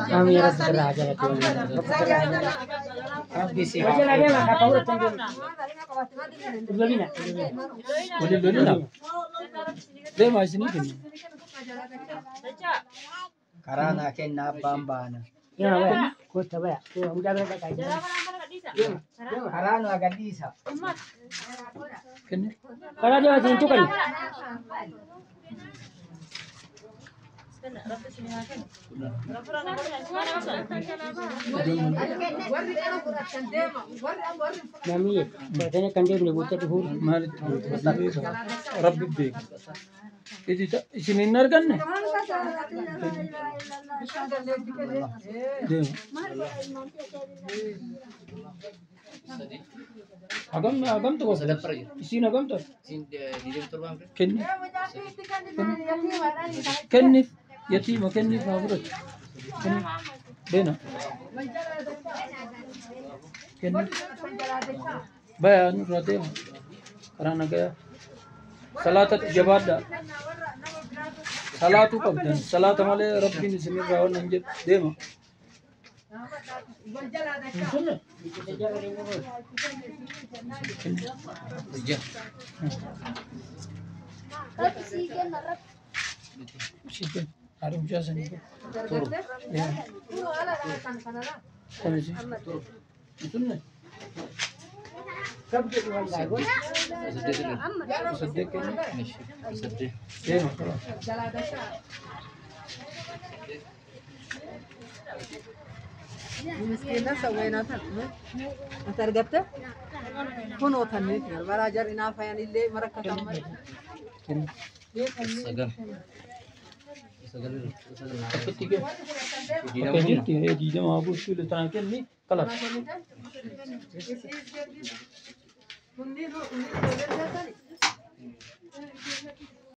Kami harus beraja itu. Rabbi sih. Baca lagi lah, kata urut tunggu. Belum nak. Boleh nak. Deh masih ni kan. Karena kena bambana. Ya, apa? Kota apa? Kau muda berapa kali? Karena agak bisa. Kalau dia macam itu kan. Nami, katanya kan dia boleh buat tu hur. Mari, Rabbi deh. Ini sini nar kan? Deh. Agam tu kau. Sini agam tu. Kenni, yatim, kenni favorit. Kenni, dena. Kenni. Bayan, roti. Karena kaya. Salatat jabada. Salatu kabdan. Salat amale Rabbi ni sini rawan nanjat dema. Sikit. Ada ujasa ni. Turu. Ya. Kami sih. Itu ni. Kab ke tuan lagu? Sedek kan? Sedek. Ya. مسكينة سوينا ثنا أترجعت كونوا ثنيت براجر إنا فيان اللي مركز كمل Sagal. Ketiga. Kejut ya di jam abu sulit tangkil ni kalah. Ini